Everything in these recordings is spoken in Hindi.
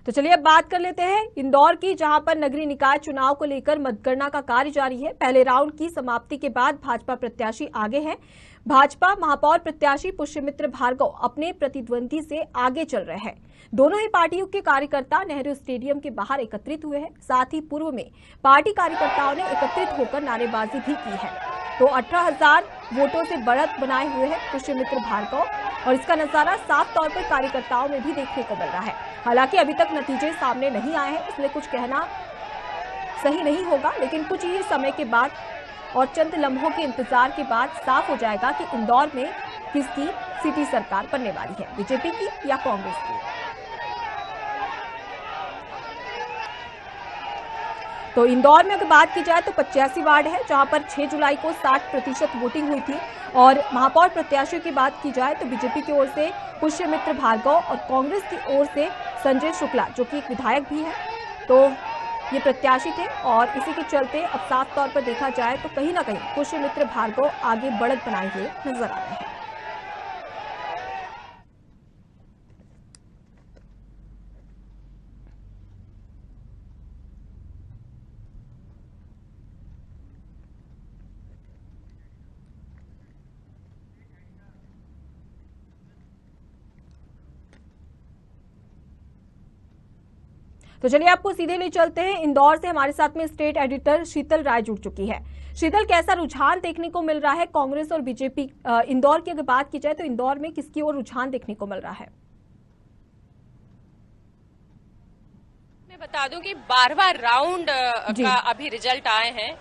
तो चलिए अब बात कर लेते हैं इंदौर की, जहां पर नगरीय निकाय चुनाव को लेकर मतगणना का कार्य जारी है। पहले राउंड की समाप्ति के बाद भाजपा प्रत्याशी आगे हैं। भाजपा महापौर प्रत्याशी पुष्यमित्र भार्गव अपने प्रतिद्वंदी से आगे चल रहे हैं। दोनों ही पार्टियों के कार्यकर्ता नेहरू स्टेडियम के बाहर एकत्रित हुए हैं। साथ ही पूर्व में पार्टी कार्यकर्ताओं ने एकत्रित होकर नारेबाजी भी की है। तो 18,000 वोटों से बढ़त बनाए हुए हैं पुष्यमित्र भार्गव, और इसका नजारा साफ तौर पर कार्यकर्ताओं में भी देखने को मिल रहा है। हालांकि अभी तक नतीजे सामने नहीं आए हैं, इसलिए कुछ कहना सही नहीं होगा, लेकिन कुछ ही समय के बाद और चंद लम्हों के इंतजार के बाद साफ हो जाएगा कि इंदौर में किसकी सिटी सरकार बनने वाली है, बीजेपी की या कांग्रेस की। तो इंदौर में अगर बात की जाए तो 85 वार्ड है, जहां पर 6 जुलाई को 60% वोटिंग हुई थी। और महापौर प्रत्याशियों की बात की जाए तो बीजेपी की ओर से पुष्यमित्र भार्गव और कांग्रेस की ओर से संजय शुक्ला, जो कि एक विधायक भी है, तो ये प्रत्याशी थे। और इसी के चलते अब साफ तौर पर देखा जाए तो कहीं ना कहीं पुष्यमित्र भार्गव आगे बढ़त बनाए हुए नजर आ रहे हैं। तो चलिए आपको सीधे ले चलते हैं इंदौर से। हमारे साथ में स्टेट एडिटर शीतल राय जुड़ चुकी है। शीतल, कैसा रुझान देखने को मिल रहा है कांग्रेस और बीजेपी? इंदौर की अगर बात की जाए तो इंदौर में किसकी ओर रुझान देखने को मिल रहा है? मैं बता दूं कि 12वां राउंड का अभी रिजल्ट आए हैं,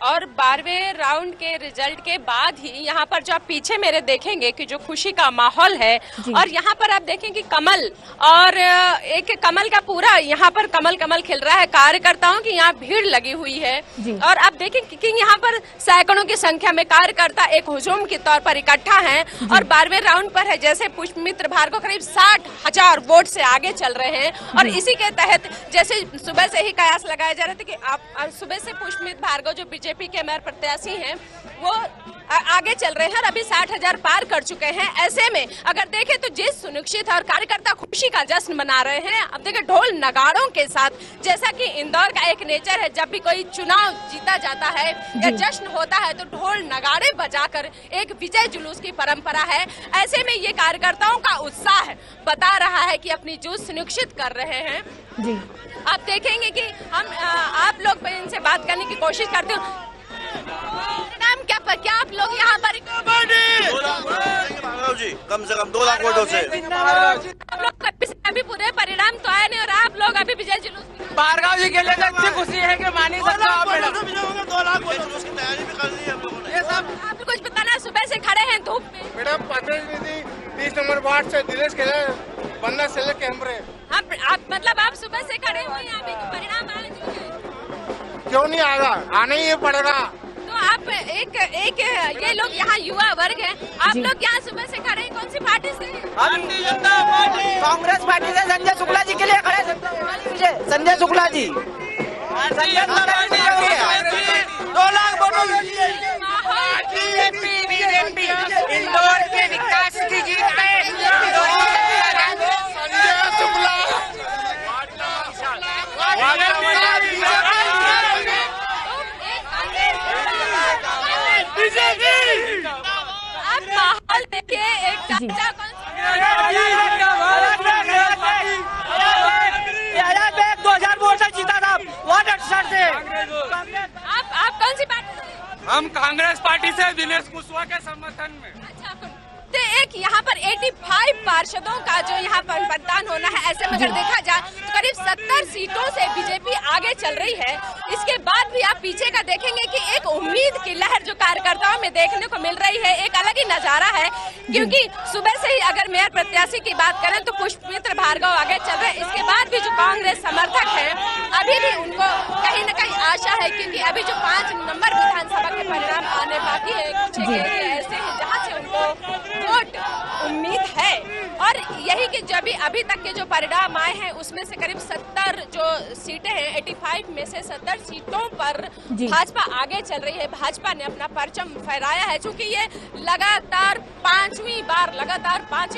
और 12वें राउंड के रिजल्ट के बाद ही यहाँ पर जो आप पीछे मेरे देखेंगे कि जो खुशी का माहौल है, और यहाँ पर आप देखें कि कमल, और एक कमल का पूरा यहाँ पर कमल खिल रहा है। कार्यकर्ताओं की यहाँ भीड़ लगी हुई है, और आप देखें कि यहाँ पर सैकड़ों की संख्या में कार्यकर्ता एक हुजूम के तौर पर इकट्ठा हैं, और 12वें राउंड पर है जैसे पुष्यमित्र भार्गव करीब 60,000 वोट से आगे चल रहे हैं। और इसी के तहत जैसे सुबह से ही कयास लगाए जा रहे थे कि आप सुबह से पुष्यमित्र भार्गव जो बीजेपी के मेयर प्रत्याशी हैं वो आगे चल रहे हैं, और अभी 60,000 पार कर चुके हैं। ऐसे में अगर देखें तो जिस सुनिश्चित और कार्यकर्ता खुशी का जश्न मना रहे हैं, अब देखें ढोल नगाड़ों के साथ, जैसा कि इंदौर का एक नेचर है, जब भी कोई चुनाव जीता जाता है या जश्न होता है तो ढोल नगाड़े बजाकर एक विजय जुलूस की परंपरा है। ऐसे में ये कार्यकर्ताओं का उत्साह बता रहा है कि अपनी जीत सुनिश्चित कर रहे हैं। जी, आप देखेंगे कि हम आप लोग इनसे बात करने की कोशिश करते हो। नाम क्या आप लोग यहाँ पर जी कम से कम 2 लाख वोटों से आप लोग अभी पूरे परिणाम तो आए नहीं, और आप लोग अभी विजय जुलूस भार्गव जी के लिए अच्छी खुशी है कि मानी सकते हो आप। 2 लाख जुलूस की तैयारी भी कर ली है हम लोगों ने। ये सब आप कुछ बताना, सुबह से खड़े हैं धूप में। मैडम 30 नंबर वार्ड से दिनेश के बनना से कैमरे। आप मतलब आप सुबह से खड़े हुए हैं, अभी तो परिणाम आने चाहिए। क्यों नहीं आएगा, आना ही पड़ेगा। तो आप एक ये लोग यहाँ युवा वर्ग है, आप लोग यहाँ सुबह से खड़े हैं, कौन सी पार्टी से? भारतीय जनता पार्टी, कांग्रेस पार्टी से संजय शुक्ला जी के लिए खड़े। संजय शुक्ला जी 2 लाख वोटों के लिए बीजेपी इंदौर के विकास की जीत है। संजय शुक्ला आप माहौल देखिए, एक चाचा 2000 वोट से जीता था वार्ड 68 से। आप कौन सी पार्टी से? हम कांग्रेस पार्टी से दिनेश कुशवाहा के समर्थन में। अच्छा, तो एक यहाँ पर 85 पार्षदों का जो यहाँ पर मतदान होना है, ऐसे में अगर देखा जाए तो करीब 70 सीटों से बीजेपी आगे चल रही है। इसके बाद भी आप पीछे का देखेंगे कि एक उम्मीद की लहर जो कार्यकर्ताओं में देखने को मिल रही है, एक अलग ही नजारा है। क्योंकि सुबह से ही अगर मेयर प्रत्याशी की बात करें तो पुष्यमित्र भार्गव आगे चल रहे हैं। इसके बाद भी जो कांग्रेस समर्थक है, अभी भी उनको कहीं न कहीं आशा है, क्योंकि अभी जो 5 नंबर विधानसभा के परिणाम आने बाकी है, कुछ ऐसे हैं जहाँ से उनको वोट उम्मीद है। और यही कि जब अभी तक के जो परिणाम आए हैं उसमें से करीब 70 जो सीटें हैं, 85 में से 70 सीटों पर भाजपा आगे चल रही है। भाजपा ने अपना परचम फहराया है, चूंकि ये लगातार पांचवी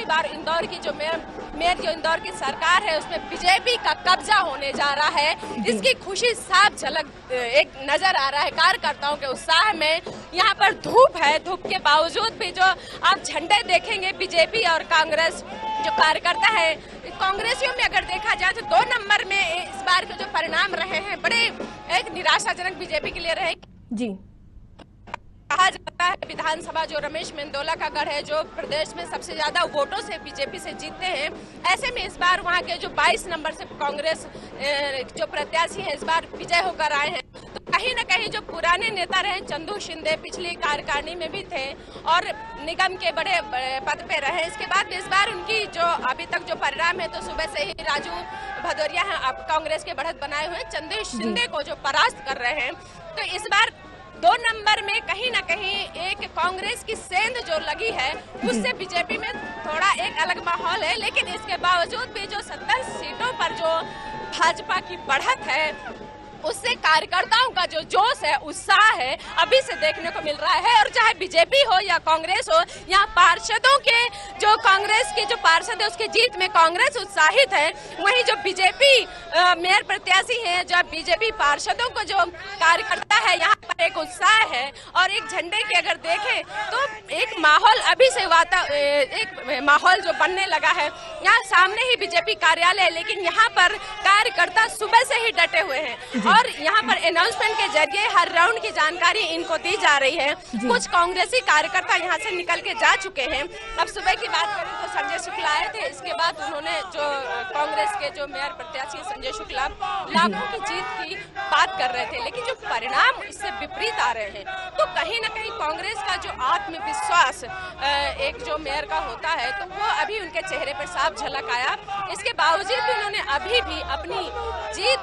बार इंदौर की जो मेयर जो इंदौर की सरकार है उसमें बीजेपी का कब्जा होने जा रहा है। इसकी खुशी साफ झलक एक नजर आ रहा है कार्यकर्ताओं के उत्साह में। यहाँ पर धूप है, धूप के बावजूद भी जो आप झंडे देखेंगे बीजेपी और कांग्रेस जो कार्यकर्ता है, कांग्रेसियों में अगर देखा जाए तो 2 नंबर में इस बार के जो परिणाम रहे हैं बड़े एक निराशाजनक बीजेपी के लिए रहे। जी कहा जाता है विधानसभा जो रमेश मेंदोला का गढ़ है, जो प्रदेश में सबसे ज्यादा वोटों से बीजेपी से जीतते हैं, ऐसे में इस बार वहां के जो 22 नंबर से कांग्रेस जो प्रत्याशी है इस बार विजय होकर आए हैं। तो कहीं न कहीं जो पुराने नेता रहे, चंदू शिंदे पिछली कार्यकारिणी में भी थे और निगम के बड़े पद पे रहे, इसके बाद इस बार उनकी जो अभी तक जो परिणाम है तो सुबह से ही राजू भदौरिया है अब कांग्रेस के बढ़त बनाए हुए चंदू शिंदे को जो परास्त कर रहे हैं। तो इस बार 2 नंबर में कहीं ना कहीं एक कांग्रेस की सेंध जो लगी है उससे बीजेपी में थोड़ा एक अलग माहौल है, लेकिन इसके बावजूद भी जो 70 सीटों पर जो भाजपा की बढ़त है उससे कार्यकर्ताओं का जो जोश है, उत्साह है, अभी से देखने को मिल रहा है। और चाहे बीजेपी हो या कांग्रेस हो, यहाँ पार्षदों के जो कांग्रेस के जो पार्षद है उसकी जीत में कांग्रेस उत्साहित है, वहीं जो बीजेपी मेयर प्रत्याशी है, जो बीजेपी पार्षदों को जो कार्यकर्ता है यहाँ पर एक उत्साह है। और एक झंडे की अगर देखें तो एक माहौल अभी से एक माहौल जो बनने लगा है। यहाँ सामने ही बीजेपी कार्यालय है, लेकिन यहाँ पर कार्यकर्ता सुबह से ही डटे हुए हैं और यहाँ पर अनाउंसमेंट के जरिए हर राउंड की जानकारी इनको दी जा रही है। कुछ कांग्रेसी कार्यकर्ता यहाँ से निकल के जा चुके हैं। अब सुबह की बात करें तो संजय शुक्ला आए थे, इसके बाद उन्होंने जो कांग्रेस के जो मेयर प्रत्याशी संजय शुक्ला लाखों की जीत की बात कर रहे थे, लेकिन जो परिणाम इससे विपरीत आ रहे हैं तो कहीं न कहीं कांग्रेस का जो आत्मविश्वास एक जो मेयर का होता है तो वो अभी उनके चेहरे पर साफ झलक आया। इसके बावजूद भी उन्होंने अभी भी अपनी जीत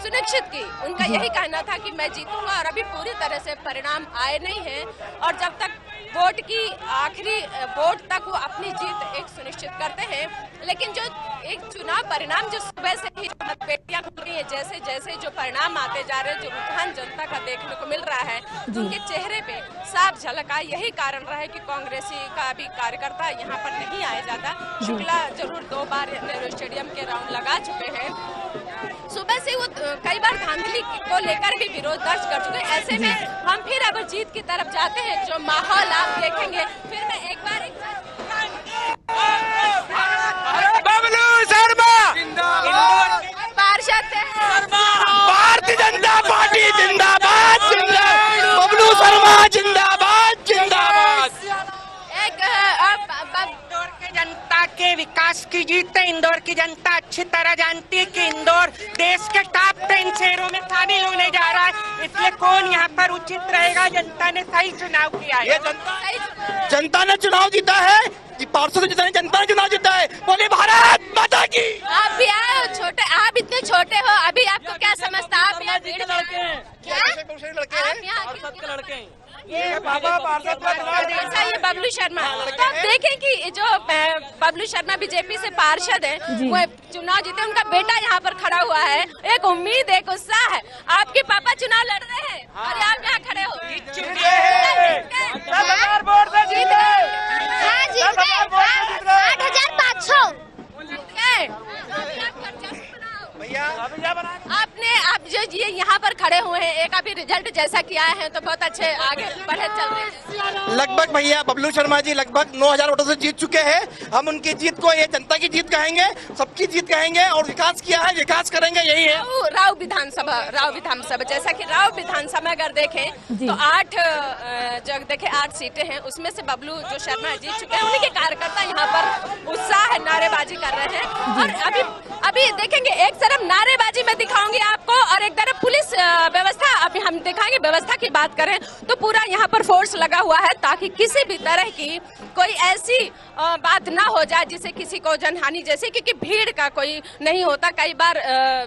सुनिश्चित की। उनका यही कहना था कि मैं जीतूंगा और अभी पूरी तरह से परिणाम आए नहीं हैं और जब तक वोट की आखिरी वोट तक वो अपनी जीत एक सुनिश्चित करते हैं। लेकिन जो एक चुनाव परिणाम जो सुबह से ही मतपेटियां खुल रही है, जैसे जैसे जो परिणाम आते जा रहे हैं, जो रुझान जनता का देखने को मिल रहा है, उनके चेहरे पे साफ झलक आई। यही कारण रहा है कि कांग्रेसी का अभी कार्यकर्ता यहाँ पर नहीं आया जाता। शुक्ला जरूर 2 बार नेहरू स्टेडियम के राउंड लगा चुके हैं, सुबह से वो कई बार धांधली को लेकर भी विरोध दर्ज कर चुके हैं। ऐसे में हम फिर अब जीत की तरफ जाते हैं, जो माहौल आप देखेंगे। फिर मैं एक बार बबलू शर्मा पार्षद भारतीय जनता पार्टी जिंदाबाद, बबलू शर्मा जिंदाबाद जिंदाबाद। इंदौर की जनता के विकास की जीत है। इंदौर की जनता अच्छी तरह जानती है कि इंदौर देश के टॉप 10 शहरों में शामिल होने जा रहा है, इसलिए कौन यहाँ पर उचित रहेगा। जनता ने सही चुनाव किया है। जनता ने चुनाव जीता है, पार्षद जिता है, जनता ने चुनाव जीता है। बोले भारत माता की। आप भी आए छोटे, आप इतने छोटे हो, अभी आपको क्या समझता? आप यहाँ भीड़ में लड़के ऐसा ये बबलू शर्मा, तो आप देखें कि जो बबलू शर्मा बीजेपी से पार्षद है, वो चुनाव जीते, उनका बेटा यहाँ पर खड़ा हुआ है। एक उम्मीद, एक उत्साह है। आपके पापा चुनाव लड़ रहे हैं और आप यहाँ खड़े हो। जीत गए 8,500 आपने आप जो ये यहाँ पर खड़े हुए हैं, एक अभी रिजल्ट जैसा किया है तो बहुत अच्छे आगे बढ़े चल रहे हैं। लगभग भैया बबलू शर्मा जी लगभग 9,000 वोटों से जीत चुके हैं। हम उनकी जीत को ये जनता की जीत कहेंगे, सबकी जीत कहेंगे और विकास किया है, विकास करेंगे, यही है। राव विधानसभा जैसा कि राव विधानसभा अगर देखें तो 8 सीटें हैं, उसमें से बबलू जो शर्मा जीत चुके हैं, उन्हीं के कार्यकर्ता यहाँ पर उत्साह है, नारेबाजी कर रहे हैं। और अभी देखेंगे एक तरफ नारेबाजी में दिखाऊंगी आपको और एक तरफ पुलिस व्यवस्था, अभी हम दिखाएंगे। व्यवस्था की बात करें तो पूरा यहाँ पर फोर्स लगा हुआ है ताकि किसी भी तरह की कोई ऐसी बात ना हो जाए जिससे किसी को जनहानि जैसे, क्योंकि भीड़ का कोई नहीं होता। कई बार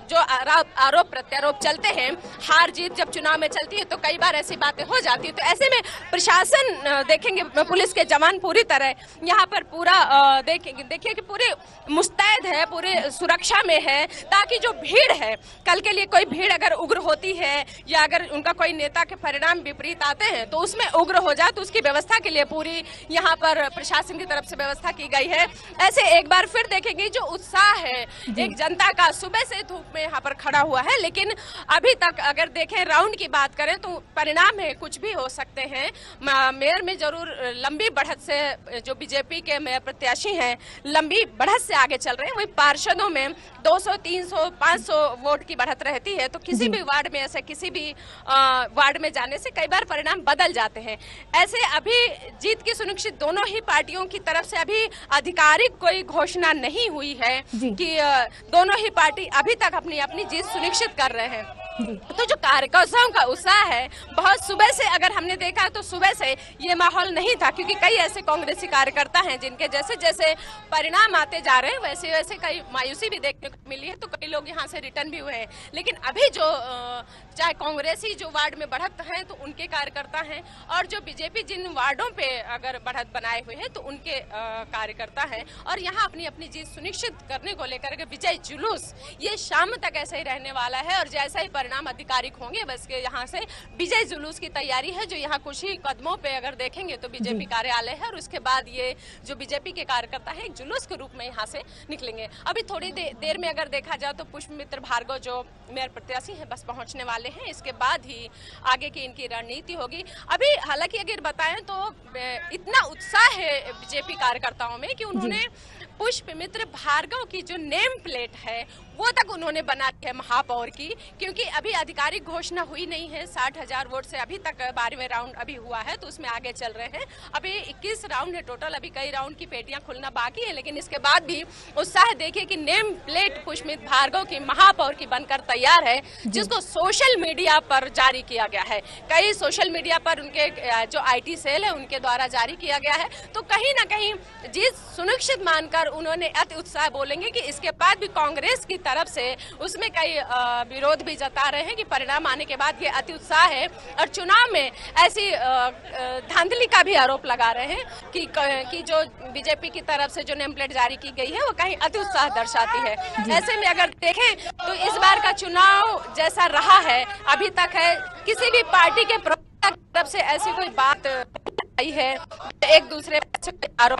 जो आरोप प्रत्यारोप चलते हैं, हार जीत जब चुनाव में चलती है तो कई बार ऐसी बातें हो जाती है। तो ऐसे में प्रशासन देखेंगे, पुलिस के जवान पूरी तरह यहाँ पर पूरा देखिए कि पूरे मुस्तैद है, पूरे सुरक्षा में है, ताकि जो भीड़ है, कल के लिए कोई भीड़ अगर उग्र होती है या अगर उनका कोई नेता के परिणाम विपरीत आते हैं तो उसमें उग्र हो जाए, तो उसकी व्यवस्था के लिए पूरी यहाँ पर प्रशासन की तरफ से व्यवस्था की गई है। ऐसे एक बार फिर देखेंगे जो उत्साह है एक जनता का, सुबह से धूप में यहाँ पर खड़ा हुआ है। लेकिन अभी तक अगर देखें, राउंड की बात करें तो परिणाम है कुछ भी हो सकते हैं। मेयर में जरूर लंबी बढ़त से जो बीजेपी के मेयर प्रत्याशी हैं लंबी बढ़त से आगे चल रहे हैं। वही पार्षदों में 200, 300, 500 वोट की बढ़त रहती है, तो किसी भी वार्ड में ऐसे किसी भी वार्ड में जाने से कई बार परिणाम बदल जाते हैं। ऐसे अभी जीत की सुनिश्चित दोनों ही पार्टियों की तरफ से अभी आधिकारिक कोई घोषणा नहीं हुई है कि दोनों ही पार्टी अभी तक अपनी अपनी जीत सुनिश्चित कर रहे हैं। तो जो कार्यकर्ताओं का उत्साह है, बहुत सुबह से अगर हमने देखा तो सुबह से ये माहौल नहीं था, क्योंकि कई ऐसे कांग्रेसी कार्यकर्ता हैं जिनके जैसे जैसे परिणाम आते जा रहे हैं वैसे वैसे कई मायूसी भी देखने को मिली है, तो कई लोग यहाँ से रिटर्न भी हुए हैं। लेकिन अभी जो चाहे कांग्रेसी जो वार्ड में बढ़त हैं तो उनके कार्यकर्ता हैं, और जो बीजेपी जिन वार्डों पे अगर बढ़त बनाए हुए हैं तो उनके कार्यकर्ता हैं, और यहाँ अपनी अपनी जीत सुनिश्चित करने को लेकर के विजय जुलूस ये शाम तक ऐसे ही रहने वाला है। और जैसा ही परिणाम अधिकारिक होंगे बस के यहाँ से विजय जुलूस की तैयारी है, जो यहाँ कुछ ही कदमों पे अगर देखेंगे तो बीजेपी कार्यालय है, और उसके बाद ये जो बीजेपी के कार्यकर्ता है एक जुलूस के रूप में यहाँ से निकलेंगे। अभी थोड़ी देर में अगर देखा जाए तो पुष्पमित्र भार्गव जो मेयर प्रत्याशी है बस पहुंचने वाले हैं, इसके बाद ही आगे की इनकी रणनीति होगी। अभी हालांकि अगर बताएं तो इतना उत्साह है बीजेपी कार्यकर्ताओं में कि उन्होंने पुष्पमित्र भार्गव की जो नेम प्लेट है वो तक उन्होंने बना दी है महापौर की, क्योंकि अभी आधिकारिक घोषणा हुई नहीं है। 60,000 वोट से अभी तक 12वें राउंड अभी हुआ है, तो उसमें आगे चल रहे हैं। अभी 21 राउंड है टोटल, अभी कई राउंड की पेटियां खुलना बाकी है, लेकिन इसके बाद भी उत्साह देखिए कि नेम प्लेट पुष्पमित्र भार्गव की महापौर की बनकर तैयार है, जिसको सोशल मीडिया पर जारी किया गया है। कई सोशल मीडिया पर उनके जो IT सेल है उनके द्वारा जारी किया गया है, तो कहीं ना कहीं जीत सुनिश्चित मानकर उन्होंने अति उत्साह बोलेंगे कि इसके बाद भी कांग्रेस की तरफ से उसमें कई विरोध भी जता रहे हैं कि परिणाम आने के बाद ये अति उत्साह है, और चुनाव में ऐसी धांधली का भी आरोप लगा रहे हैं कि जो बीजेपी की तरफ से जो नेम प्लेट जारी की गई है वो कहीं अति उत्साह दर्शाती है। ऐसे में अगर देखें तो इस बार का चुनाव जैसा रहा है अभी तक है, किसी भी पार्टी के प्रवक्ता की तरफ से ऐसी कोई बात आई है एक दूसरे पर आरोप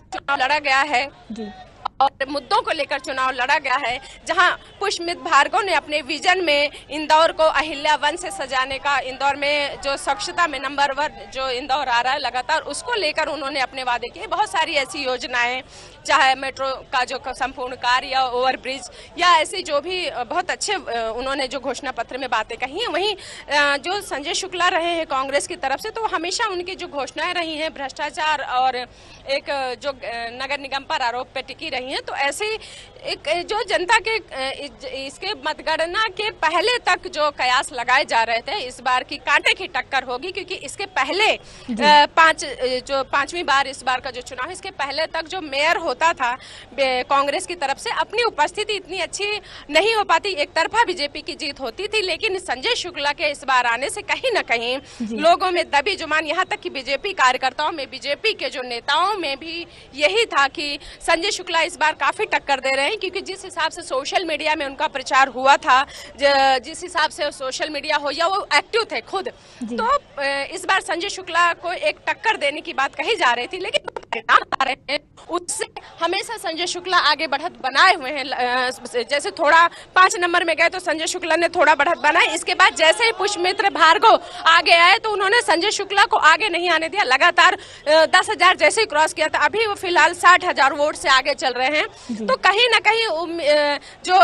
चुनाव लड़ा गया है और मुद्दों को लेकर चुनाव लड़ा गया है, जहां पुष्पमित्र भार्गव ने अपने विजन में इंदौर को अहिल्यावन से सजाने का, इंदौर में जो स्वच्छता में नंबर 1 जो इंदौर आ रहा है लगातार, उसको लेकर उन्होंने अपने वादे किए। बहुत सारी ऐसी योजनाएं, चाहे मेट्रो का जो संपूर्ण कार्य या ओवरब्रिज या ऐसी जो भी बहुत अच्छे उन्होंने जो घोषणा पत्र में बातें कही हैं। वहीं जो संजय शुक्ला रहे हैं कांग्रेस की तरफ से, तो हमेशा उनकी जो घोषणाएं रही हैं भ्रष्टाचार और एक जो नगर निगम पर आरोप पे टिकी रही हैं, तो ऐसे एक जो जनता के इसके मतगणना के पहले तक जो कयास लगाए जा रहे थे, इस बार की कांटे की टक्कर होगी, क्योंकि इसके पहले 5वीं बार इस बार का जो चुनाव है, इसके पहले तक जो मेयर होता था कांग्रेस की तरफ से, अपनी उपस्थिति इतनी अच्छी नहीं हो पाती, एक तरफा बीजेपी की जीत होती थी। लेकिन संजय शुक्ला के इस बार आने से कहीं न कहीं लोगों में दबी जुबान, यहाँ तक कि बीजेपी कार्यकर्ताओं में, बीजेपी के जो नेताओं में भी यही था कि संजय शुक्ला इस बार काफी टक्कर दे रहे हैं, क्योंकि जिस हिसाब से सोशल मीडिया में उनका प्रचार हुआ था, जिस हिसाब से सोशल मीडिया हो या वो एक्टिव थे खुद, तो इस बार संजय शुक्ला को एक टक्कर देने की बात कही जा रही थी। लेकिन परिणाम आ रहे हैं उससे हमेशा संजय शुक्ला आगे बढ़त बनाए हुए हैं। जैसे थोड़ा 5 नंबर में गए तो संजय शुक्ला ने थोड़ा बढ़त बनाई, इसके बाद जैसे ही पुष्पमित्र भार्गव आगे आए तो उन्होंने संजय शुक्ला को आगे नहीं आने दिया, लगातार 10,000 जैसे ही क्रॉस किया था। अभी वो फिलहाल 60,000 वोट से आगे चल रहे हैं, तो कहीं ना कहीं जो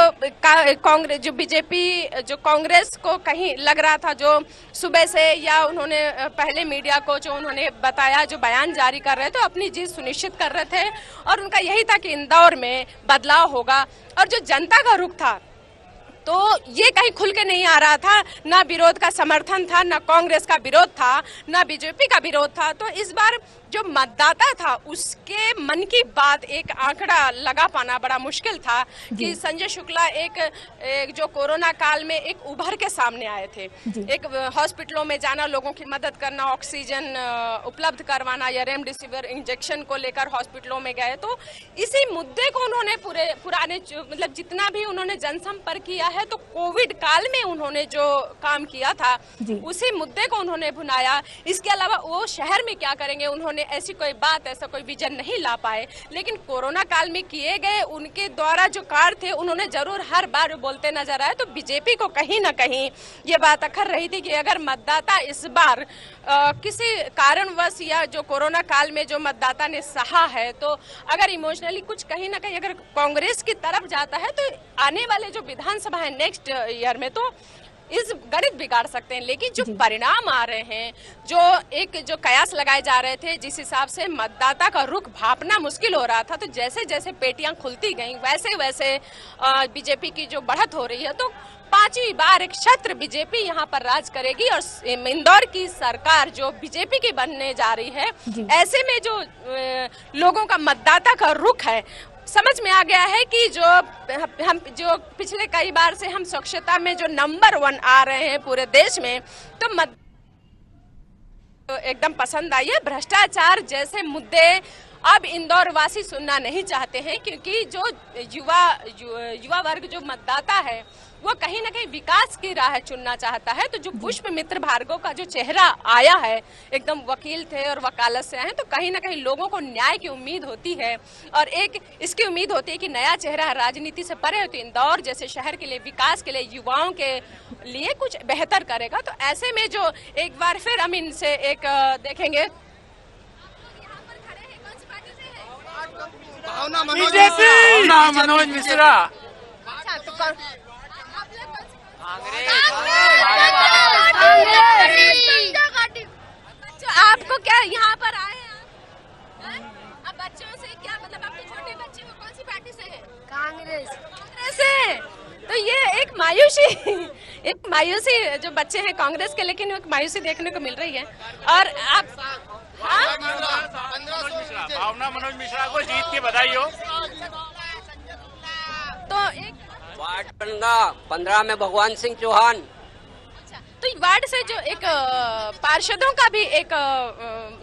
कांग्रेस, जो बीजेपी, जो कांग्रेस को कहीं लग रहा था, जो सुबह से या उन्होंने पहले मीडिया को जो उन्होंने बताया, जो बयान जारी कर रहे थे, तो अपनी जीत सुनिश्चित कर रहे थे, और उनका यही था कि इंदौर में बदलाव होगा। और जो जनता का रुख था तो ये कहीं खुल के नहीं आ रहा था, ना विरोध का समर्थन था, ना कांग्रेस का विरोध था, ना बीजेपी का विरोध था। तो इस बार जो मतदाता था उसके मन की बात एक आंकड़ा लगा पाना बड़ा मुश्किल था कि संजय शुक्ला एक जो कोरोना काल में एक उभर के सामने आए थे, एक हॉस्पिटलों में जाना, लोगों की मदद करना, ऑक्सीजन उपलब्ध करवाना या रेमडेसिविर इंजेक्शन को लेकर हॉस्पिटलों में गए। तो इसी मुद्दे को उन्होंने पुराने मतलब जितना भी उन्होंने जनसंपर्क किया है, तो कोविड काल में उन्होंने जो काम किया था उसी मुद्दे को उन्होंने भुनाया। इसके अलावा वो शहर में क्या करेंगे, उन्होंने ऐसी कोई बात, ऐसा कोई विजन नहीं ला पाए। लेकिन कोरोना काल में किए गए उनके द्वारा जो कार्य थे उन्होंने जरूर हर बार बोलते नजर आए। तो बीजेपी को कहीं ना कहीं ये बात अखर रही थी कि अगर मतदाता इस बार किसी कारणवश या जो कोरोना काल में जो मतदाता ने सहा है, तो अगर इमोशनली कुछ कहीं ना कहीं अगर कांग्रेस की तरफ जाता है, तो आने वाले जो विधानसभा है नेक्स्ट ईयर में, तो इस गणित बिगाड़ सकते हैं। लेकिन जो परिणाम आ रहे हैं, जो कयास लगाए जा रहे थे, जिस हिसाब से मतदाता का रुख भांपना मुश्किल हो रहा था, तो जैसे जैसे पेटियां खुलती गईं वैसे वैसे बीजेपी की जो बढ़त हो रही है, तो 5वीं बार एक छत्र बीजेपी यहाँ पर राज करेगी और इंदौर की सरकार जो बीजेपी की बनने जा रही है। ऐसे में जो लोगों का मतदाता का रुख है, समझ में आ गया है कि हम जो पिछले कई बार से हम स्वच्छता में जो नंबर 1 आ रहे हैं पूरे देश में, तो एकदम पसंद आई है। भ्रष्टाचार जैसे मुद्दे अब इंदौर वासी सुनना नहीं चाहते हैं, क्योंकि जो युवा वर्ग जो मतदाता है वो कहीं ना कहीं विकास की राह चुनना चाहता है। तो जो पुष्पमित्र भार्गव का जो चेहरा आया है, एकदम वकील थे और वकालत से आए, तो कहीं ना कहीं लोगों को न्याय की उम्मीद होती है और एक इसकी उम्मीद होती है कि नया चेहरा राजनीति से परे हो तो इंदौर जैसे शहर के लिए, विकास के लिए, युवाओं के लिए कुछ बेहतर करेगा। तो ऐसे में जो एक बार फिर हम इनसे एक देखेंगे, मनोज मिश्रा। आपको क्या यहाँ पर आए हैं अब बच्चों से क्या मतलब, आपके छोटे बच्चे वो कौन सी पार्टी से है? कांग्रेस से। तो ये एक मायूसी जो बच्चे हैं कांग्रेस के, लेकिन एक मायूसी देखने को मिल रही है। और आप भावना मनोज मिश्रा को जीत की बधाई हो। तो एक वार्ड 15 में भगवान सिंह चौहान। तो वार्ड से जो एक पार्षदों का भी एक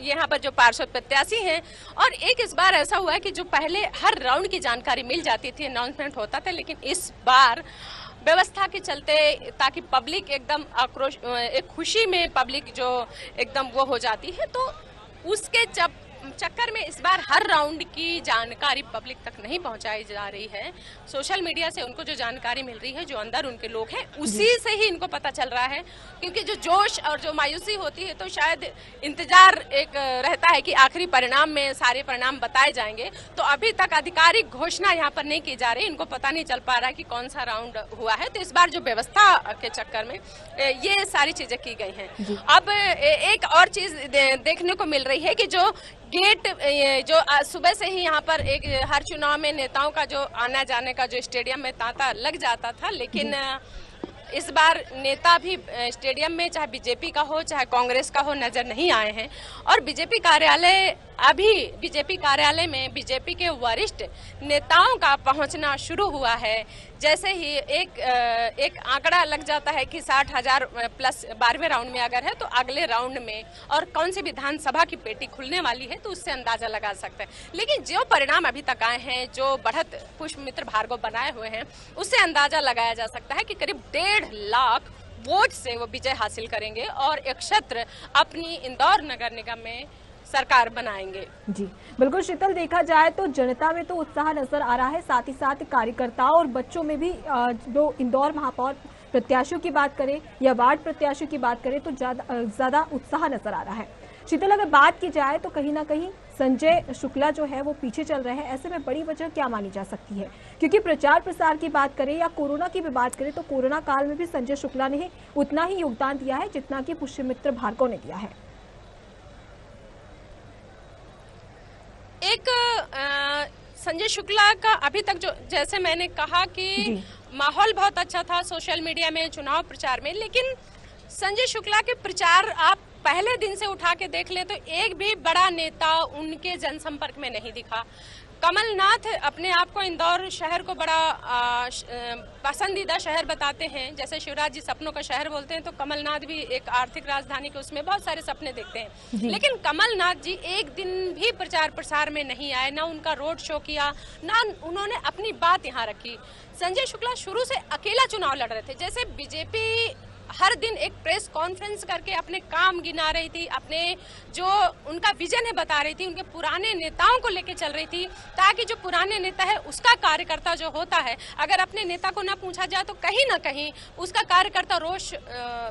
यहाँ पर जो पार्षद प्रत्याशी हैं, और एक इस बार ऐसा हुआ है कि जो पहले हर राउंड की जानकारी मिल जाती थी, अनाउंसमेंट होता था, लेकिन इस बार व्यवस्था के चलते, ताकि पब्लिक एकदम आक्रोश, एक खुशी में पब्लिक जो एकदम वो हो जाती है, तो उसके चक्कर में इस बार हर राउंड की जानकारी पब्लिक तक नहीं पहुंचाई जा रही है। सोशल मीडिया से उनको जो जानकारी मिल रही है, जो अंदर उनके लोग हैं, उसी से ही इनको पता चल रहा है। क्योंकि जो जोश और जो मायूसी होती है, तो शायद इंतजार एक रहता है कि आखिरी परिणाम में सारे परिणाम बताए जाएंगे। तो अभी तक आधिकारिक घोषणा यहाँ पर नहीं की जा रही, इनको पता नहीं चल पा रहा है कि कौन सा राउंड हुआ है। तो इस बार जो व्यवस्था के चक्कर में ये सारी चीजें की गई हैं। अब एक और चीज देखने को मिल रही है कि जो गेट, जो सुबह से ही यहाँ पर एक हर चुनाव में नेताओं का जो आना जाने का जो स्टेडियम में तांता लग जाता था, लेकिन इस बार नेता भी स्टेडियम में, चाहे बीजेपी का हो चाहे कांग्रेस का हो, नजर नहीं आए हैं। और बीजेपी कार्यालय में बीजेपी के वरिष्ठ नेताओं का पहुंचना शुरू हुआ है। जैसे ही एक आंकड़ा लग जाता है कि 60,000 प्लस 12वें राउंड में अगर है, तो अगले राउंड में और कौन सी विधानसभा की पेटी खुलने वाली है, तो उससे अंदाजा लगा सकते हैं। लेकिन जो परिणाम अभी तक आए हैं, जो बढ़त पुष्पमित्र भार्गव बनाए हुए हैं, उससे अंदाजा लगाया जा सकता है कि करीब 1.5 लाख वोट से वो विजय हासिल करेंगे और एक छत्र अपनी इंदौर नगर निगम में सरकार बनाएंगे। जी बिल्कुल शीतल, देखा जाए तो जनता में तो उत्साह नजर आ रहा है, साथ ही साथ कार्यकर्ताओं और बच्चों में भी जो इंदौर महापौर प्रत्याशियों की बात करें या वार्ड प्रत्याशियों की बात करें, तो ज्यादा उत्साह नजर आ रहा है। शीतल, अगर बात की जाए तो कहीं ना कहीं संजय शुक्ला जो है वो पीछे चल रहे हैं। ऐसे में बड़ी वजह क्या मानी जा सकती है? क्योंकि प्रचार प्रसार की बात करें या कोरोना की भी बात करें, तो कोरोना काल में भी संजय शुक्ला ने उतना ही योगदान दिया है जितना कि पुष्पमित्र भार्गव ने दिया है। एक संजय शुक्ला का अभी तक जो, जैसे मैंने कहा कि माहौल बहुत अच्छा था सोशल मीडिया में, चुनाव प्रचार में, लेकिन संजय शुक्ला के प्रचार आप पहले दिन से उठा के देख ले तो एक भी बड़ा नेता उनके जनसंपर्क में नहीं दिखा। कमलनाथ अपने आप को इंदौर शहर को बड़ा पसंदीदा शहर बताते हैं, जैसे शिवराज जी सपनों का शहर बोलते हैं, तो कमलनाथ भी एक आर्थिक राजधानी के उसमें बहुत सारे सपने देखते हैं। लेकिन कमलनाथ जी एक दिन भी प्रचार प्रसार में नहीं आए, ना उनका रोड शो किया, ना उन्होंने अपनी बात यहाँ रखी। संजय शुक्ला शुरू से अकेला चुनाव लड़ रहे थे। जैसे बीजेपी हर दिन एक प्रेस कॉन्फ्रेंस करके अपने काम गिना रही थी, अपने जो उनका विजन है बता रही थी, उनके पुराने नेताओं को लेके चल रही थी, ताकि जो पुराने नेता है उसका कार्यकर्ता जो होता है, अगर अपने नेता को ना पूछा जाए तो कहीं ना कहीं उसका कार्यकर्ता रोष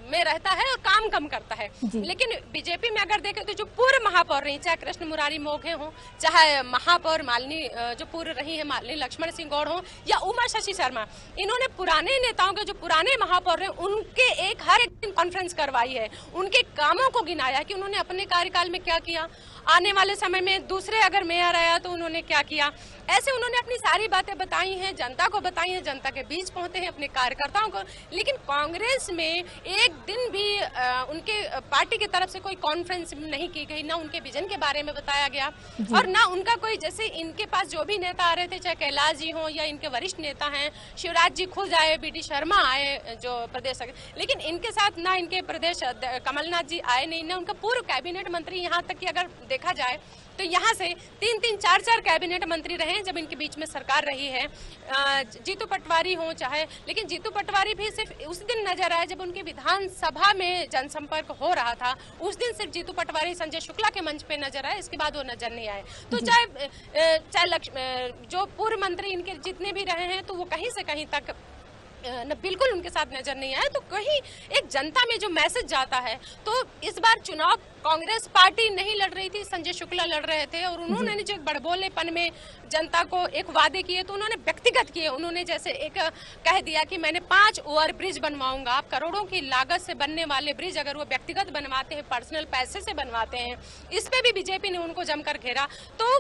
में रहता है और काम कम करता है। लेकिन बीजेपी में अगर देखें तो जो पूर्व महापौर रही, चाहे कृष्ण मुरारी मोघे हों, चाहे महापौर मालिनी जो पूर्व रही है मालिनी लक्ष्मण सिंह गौड़ हों, या उमा शशि शर्मा, इन्होंने पुराने नेताओं के जो पुराने महापौर रहे उनके हर एक दिन कॉन्फ्रेंस करवाई है, उनके कामों को गिनाया कि उन्होंने अपने कार्यकाल में क्या किया, आने वाले समय में दूसरे अगर मेयर आया तो उन्होंने क्या किया। ऐसे उन्होंने अपनी सारी बातें बताई हैं, जनता को बताई हैं, जनता के बीच पहुंचे हैं, अपने कार्यकर्ताओं को। लेकिन कांग्रेस में एक दिन भी उनके पार्टी की तरफ से कोई कॉन्फ्रेंस नहीं की गई, ना उनके विजन के बारे में बताया गया, और ना उनका कोई, जैसे इनके पास जो भी नेता आ रहे थे, चाहे कैलाश जी हों या इनके वरिष्ठ नेता हैं, शिवराज जी खुद आए, बीडी शर्मा आए जो प्रदेश, लेकिन इनके साथ ना इनके प्रदेश कमलनाथ जी आए नहीं, ना उनका पूर्व कैबिनेट मंत्री, यहाँ तक कि अगर देखा जाए तो यहाँ से 3-3, 4-4 कैबिनेट मंत्री रहे जब इनके बीच में सरकार रही है, जीतू पटवारी हो चाहे, लेकिन जीतू पटवारी भी सिर्फ उस दिन नजर आए जब उनके विधानसभा में जनसंपर्क हो रहा था, उस दिन सिर्फ जीतू पटवारी संजय शुक्ला के मंच पे नजर आए, इसके बाद वो नजर नहीं आए। तो चाहे जो पूर्व मंत्री इनके जितने भी रहे हैं तो वो कहीं से कहीं तक बिल्कुल उनके साथ नजर नहीं आए। तो कहीं एक जनता में जो मैसेज जाता है, तो इस बार चुनाव कांग्रेस पार्टी नहीं लड़ रही थी, संजय शुक्ला लड़ रहे थे, और उन्होंने जो बड़बोलेपन में जनता को एक वादे किए तो उन्होंने व्यक्तिगत किए। उन्होंने जैसे एक कह दिया कि मैंने 5 ओवर ब्रिज बनवाऊंगा। आप करोड़ों की लागत से बनने वाले ब्रिज अगर वो व्यक्तिगत बनवाते हैं, पर्सनल पैसे से बनवाते हैं, इस पे भी बीजेपी ने उनको जमकर घेरा। तो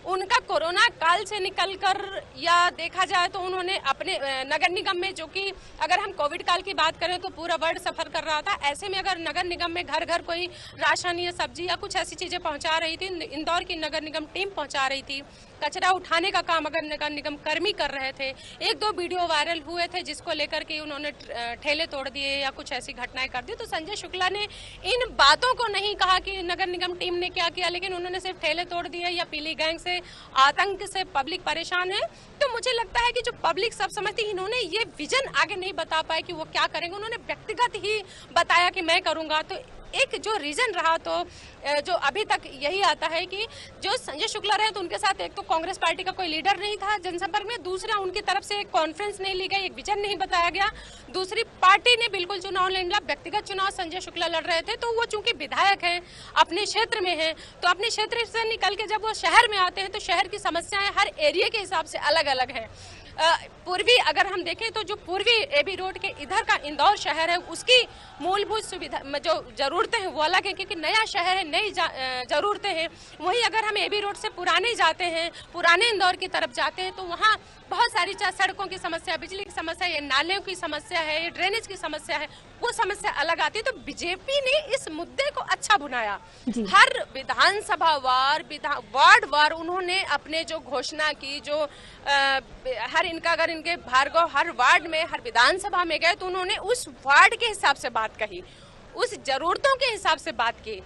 उनका कोरोना काल से निकलकर या देखा जाए तो उन्होंने अपने नगर निगम में, जो कि अगर हम कोविड काल की बात करें तो पूरा वर्ल्ड सफर कर रहा था, ऐसे में अगर नगर निगम में घर घर कोई राशन या सब्जी या कुछ ऐसी चीजें पहुंचा रही थी, इंदौर की नगर निगम टीम पहुंचा रही थी, कचरा उठाने का काम अगर नगर निगम कर्मी कर रहे थे, 1-2 वीडियो वायरल हुए थे जिसको लेकर के उन्होंने ठेले तोड़ दिए या कुछ ऐसी घटनाएं कर दी। तो संजय शुक्ला ने इन बातों को नहीं कहा कि नगर निगम टीम ने क्या किया, लेकिन उन्होंने सिर्फ ठेले तोड़ दिए या पीली गैंग से, आतंक से पब्लिक परेशान है। तो मुझे लगता है कि जो पब्लिक सब समझती, इन्होंने ये विजन आगे नहीं बता पाए कि वो क्या करेंगे, उन्होंने व्यक्तिगत ही बताया कि मैं करूंगा। तो एक जो रीजन रहा, तो जो अभी तक यही आता है कि जो संजय शुक्ला रहे तो उनके साथ एक तो कांग्रेस पार्टी का कोई लीडर नहीं था जनसंपर्क में, दूसरा उनकी तरफ से एक कॉन्फ्रेंस नहीं ली गई, एक विजन नहीं बताया गया, दूसरी पार्टी ने बिल्कुल चुनाव नहीं लड़ा। व्यक्तिगत चुनाव संजय शुक्ला लड़ रहे थे, तो वो चूंकि विधायक हैं, अपने क्षेत्र में हैं, तो अपने क्षेत्र से निकल के जब वो शहर में आते हैं तो शहर की समस्याएं हर एरिया के हिसाब से अलग अलग हैं। पूर्वी अगर हम देखें तो जो पूर्वी एबी रोड के इधर का इंदौर शहर है, उसकी मूलभूत सुविधा जो जरूरतें हैं वो अलग है, क्योंकि नया शहर है, नई जरूरतें हैं। वहीं अगर हम एबी रोड से पुराने जाते हैं, पुराने इंदौर की तरफ जाते हैं, तो वहाँ बहुत सारी सड़कों की समस्या, बिजली की समस्या है, नालियों की समस्या है, ड्रेनेज की समस्या है, वो समस्या अलग आती है। तो बीजेपी ने इस मुद्दे को अच्छा बुनाया, हर विधानसभा वार, वार्ड वार उन्होंने अपने जो घोषणा की, जो हर इनका अगर इनके भार्गव हर वार्ड में, हर विधानसभा में गए तो उन्होंने उस वार्ड के हिसाब से बात कही, उस जरूरतों के हिसाब से बात की।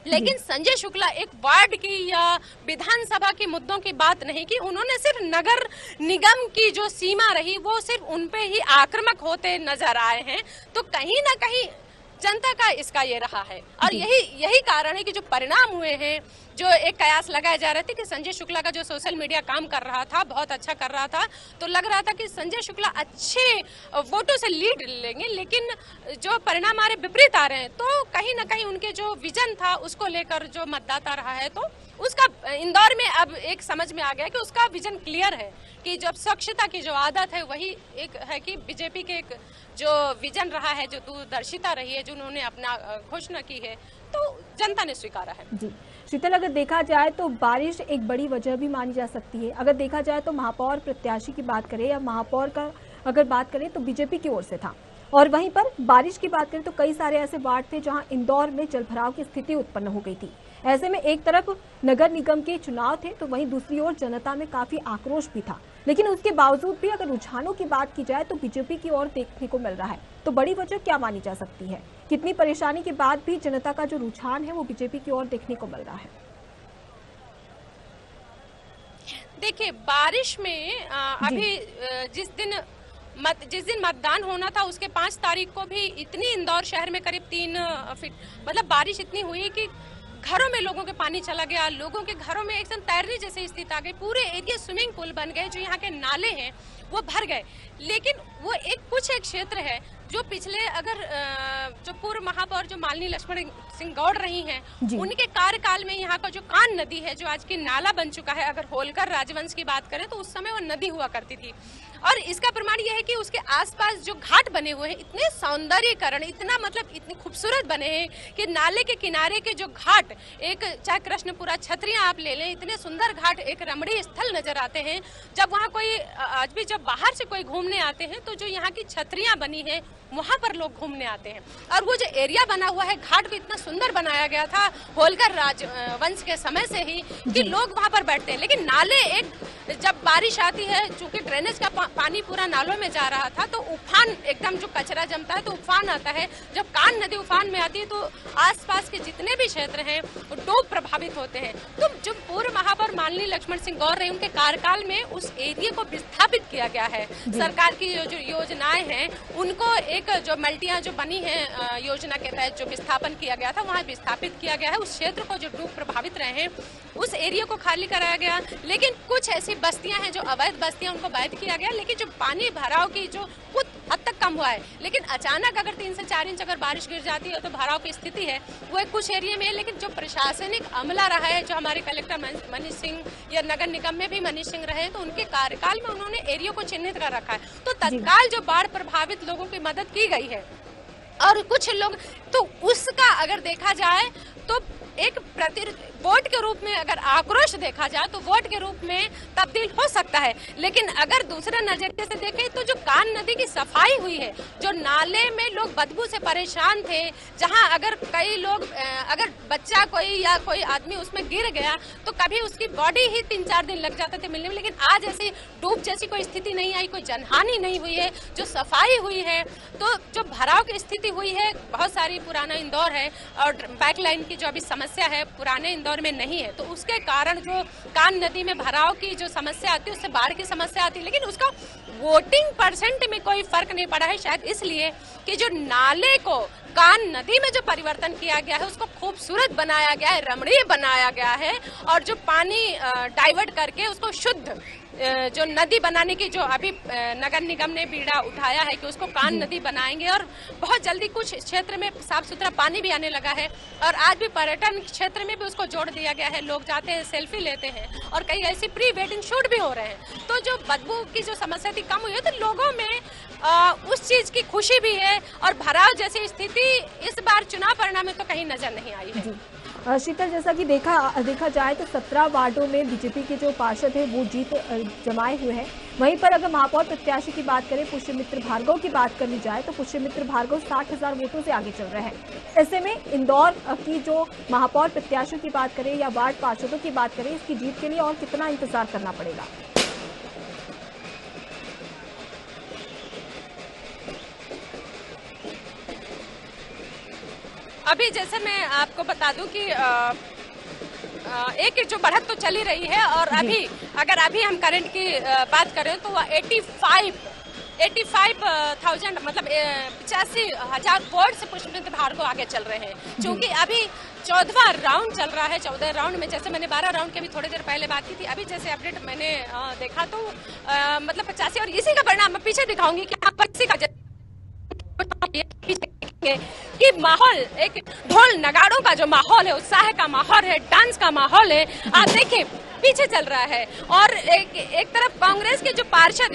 लेकिन संजय शुक्ला एक वार्ड की या विधानसभा के मुद्दों की बात नहीं की, उन्होंने सिर्फ नगर निगम की जो सीमा रही वो सिर्फ उनपे ही आक्रामक होते नजर आए हैं। तो कहीं ना कहीं जनता का इसका ये रहा है, और यही कारण है कि जो परिणाम हुए हैं, जो एक कयास लगाए जा रहे थे कि संजय शुक्ला का जो सोशल मीडिया काम कर रहा था, बहुत अच्छा कर रहा था, तो लग रहा था कि संजय शुक्ला अच्छे वोटों से लीड लेंगे, लेकिन जो परिणाम आ रहे विपरीत आ रहे हैं। तो कहीं ना कहीं उनके जो विजन था उसको लेकर जो मतदाता रहा है, तो उसका इंदौर में अब एक समझ में आ गया कि उसका विजन क्लियर है कि जब स्वच्छता की जो आदत है वही एक है कि बीजेपी के एक जो विजन रहा है, जो दूरदर्शिता रही है, जो उन्होंने अपना घोषणा की है, तो जनता ने स्वीकारा है। जी शीतल, अगर देखा जाए तो बारिश एक बड़ी वजह भी मानी जा सकती है। अगर देखा जाए तो महापौर प्रत्याशी की बात करें या महापौर का अगर बात करें तो बीजेपी की ओर से था। और वहीं पर बारिश की बात करें तो कई सारे ऐसे वार्ड थे जहां इंदौर में जलभराव की स्थिति उत्पन्न हो गई थी। ऐसे में एक तरफ नगर निगम के चुनाव थे तो वहीं दूसरी ओर जनता में काफी आक्रोश भी था, लेकिन उसके बावजूद भी अगर रुझानों की बात की जाए तो बीजेपी की ओर देखने को मिल रहा है। तो बड़ी वजह क्या मानी जा सकती है? कितनी परेशानी के बाद भी जनता का जो रुझान है वो बीजेपी की ओर देखने को मिल रहा है। देखिए, बारिश में अभी जिस दिन मतदान होना था उसके 5 तारीख को भी इतनी इंदौर शहर में करीब 3 फीट मतलब बारिश इतनी हुई कि घरों में लोगों के पानी चला गया। लोगों के घरों में एकदम तैरने जैसी स्थिति आ गई। पूरे एरिया स्विमिंग पूल बन गए। जो यहाँ के नाले हैं वो भर गए। लेकिन वो कुछ एक क्षेत्र है जो पिछले जो पूर्व महापौर जो मालिनी लक्ष्मण सिंह गौड़ रही हैं, उनके कार्यकाल में यहाँ का जो कान नदी है जो आज की नाला बन चुका है, अगर होलकर राजवंश की बात करें तो उस समय वो नदी हुआ करती थी। और इसका प्रमाण यह है कि उसके आसपास जो घाट बने हुए हैं इतने सौंदर्यीकरण, इतनी खूबसूरत बने हैं कि नाले के किनारे के जो घाट, एक चाहे कृष्णपुरा छतरियां आप ले लें, इतने सुंदर घाट, एक रमणीय स्थल नजर आते हैं। जब वहाँ कोई आज भी जब बाहर से कोई घूमने आते हैं तो जो यहाँ की छतरियां बनी है वहां पर लोग घूमने आते हैं। और वो जो एरिया बना हुआ है, घाट भी इतना सुंदर बनाया गया था होलकर राजवंश के समय से ही कि लोग वहां पर बैठते हैं। लेकिन नाले जब बारिश आती है, चूंकि ड्रेनेज का पानी पूरा नालों में जा रहा था, तो उफान एकदम जो कचरा जमता है तो उफान आता है। जब कान नदी उफान में आती है तो आसपास के जितने भी क्षेत्र हैं डूब प्रभावित होते हैं। तो जो पूर्व महापौर मालिनी लक्ष्मण सिंह गौड़ रहे, उनके कार्यकाल में उस एरिया को विस्थापित किया गया है। सरकार की जो योजनाएं हैं उनको एक जो मल्टियां जो बनी है योजना के तहत जो विस्थापन किया गया था वहां विस्थापित किया गया है। उस क्षेत्र को जो डूब प्रभावित रहे हैं उस एरिया को खाली कराया गया। लेकिन कुछ ऐसी बस्तियां हैं जो अवैध बस्तियां, उनको वैध किया गया। लेकिन जो पानी भराव की जो कुछ हद तक कम हुआ है, लेकिन अचानक अगर 3 से 4 इंच अगर बारिश गिर जाती है तो भराव की स्थिति है वो कुछ एरिया में है। लेकिन जो प्रशासनिक अमला रहा है, जो हमारे कलेक्टर मनीष सिंह या नगर निगम में भी मनीष सिंह रहे, तो उनके कार्यकाल में उन्होंने एरिया को चिन्हित कर रखा है। तो तत्काल जो बाढ़ प्रभावित लोगों की मदद की गई है। और कुछ लोग तो उसका अगर देखा जाए तो एक वोट के रूप में अगर आक्रोश देखा जाए तो वोट के रूप में तब्दील हो सकता है। लेकिन अगर दूसरे नजरिए से देखें तो जो कान नदी की सफाई हुई है, जो नाले में लोग बदबू से परेशान थे, जहां अगर कई लोग अगर बच्चा कोई या कोई आदमी उसमें गिर गया तो कभी उसकी बॉडी ही 3-4 दिन लग जाते थे मिलने में। लेकिन आज ऐसी डूब जैसी कोई स्थिति नहीं आई, कोई जनहानि नहीं हुई है, जो सफाई हुई है। तो जो भराव की स्थिति हुई है, बहुत सारी पुराना इंदौर है और बैकलाइन की जो अभी समस्या है पुराने इंदौर में नहीं है, तो उसके कारण जो कान नदी में भराव की जो समस्या आती है उससे बाढ़ की समस्या आती है। लेकिन उसका वोटिंग परसेंट में कोई फर्क नहीं पड़ा है, शायद इसलिए कि जो नाले को कान नदी में जो परिवर्तन किया गया है उसको खूबसूरत बनाया गया है, रमणीय बनाया गया है। और जो पानी डाइवर्ट करके उसको शुद्ध जो नदी बनाने की जो अभी नगर निगम ने बीड़ा उठाया है कि उसको कान नदी बनाएंगे और बहुत जल्दी कुछ क्षेत्र में साफ सुथरा पानी भी आने लगा है। और आज भी पर्यटन क्षेत्र में भी उसको जोड़ दिया गया है। लोग जाते हैं, सेल्फी लेते हैं और कई ऐसी प्री वेडिंग शूट भी हो रहे हैं। तो जो बदबू की जो समस्या थी कम हुई है, तो लोगों में उस चीज की खुशी भी है। और भराव जैसी स्थिति इस बार चुनाव परिणाम में तो कहीं नजर नहीं आई है। शीतल, जैसा कि देखा जाए तो 17 वार्डों में बीजेपी के जो पार्षद हैं वो जीत जमाए हुए हैं। वहीं पर अगर महापौर प्रत्याशी की बात करें, पुष्यमित्र भार्गव की बात करनी जाए तो पुष्यमित्र भार्गव 60,000 वोटों से आगे चल रहे हैं। ऐसे में इंदौर की जो महापौर प्रत्याशी की बात करें या वार्ड पार्षदों की बात करें, इसकी जीत के लिए और कितना इंतजार करना पड़ेगा? अभी जैसे मैं आपको बता दूं कि एक जो बढ़त तो चली रही है। और अभी हम करंट की बात करें तो 85,000 मतलब 85,000 वोट से पुष्यमित्र भार्गव आगे चल रहे हैं। क्योंकि अभी 14वां राउंड चल रहा है। 14 राउंड में जैसे मैंने 12 राउंड की भी थोड़ी देर पहले बात की थी, अभी जैसे अपडेट मैंने देखा तो मतलब 85। और इसी का परिणाम मैं पीछे दिखाऊंगी कि आप कि माहौल एक ढोल नगाड़ों का जो माहौल है, उत्साह का माहौल है, डांस का माहौल है। आप देखिए पीछे चल रहा है। और एक तरफ कांग्रेस के जो पार्षद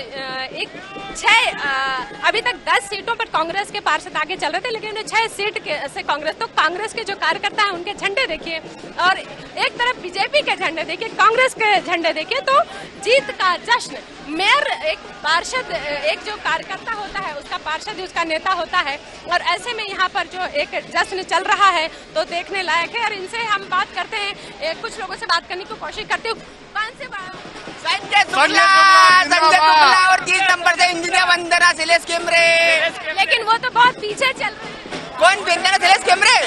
अभी तक 10 सीटों पर कांग्रेस के पार्षद आगे चल रहे थे, लेकिन 6 सीट से कांग्रेस के जो कार्यकर्ता हैं उनके झंडे देखिए, और एक तरफ बीजेपी के झंडे देखिए, कांग्रेस के झंडे देखिए, तो जीत का जश्न। मेयर एक पार्षद, एक जो कार्यकर्ता होता है उसका पार्षद ही उसका नेता होता है, और ऐसे में यहाँ पर जो एक जश्न चल रहा है तो देखने लायक है। और इनसे हम बात करते हैं, कुछ लोगों से बात करने की कोशिश करती हूँ। कौन से संजय शुक्ला और 30 नंबर से इंजीनियर वंदना सिलेस कैमरे। लेकिन वो तो बहुत पीछे चल रहे हैं। कौन वंदना सिलेस कैमरे?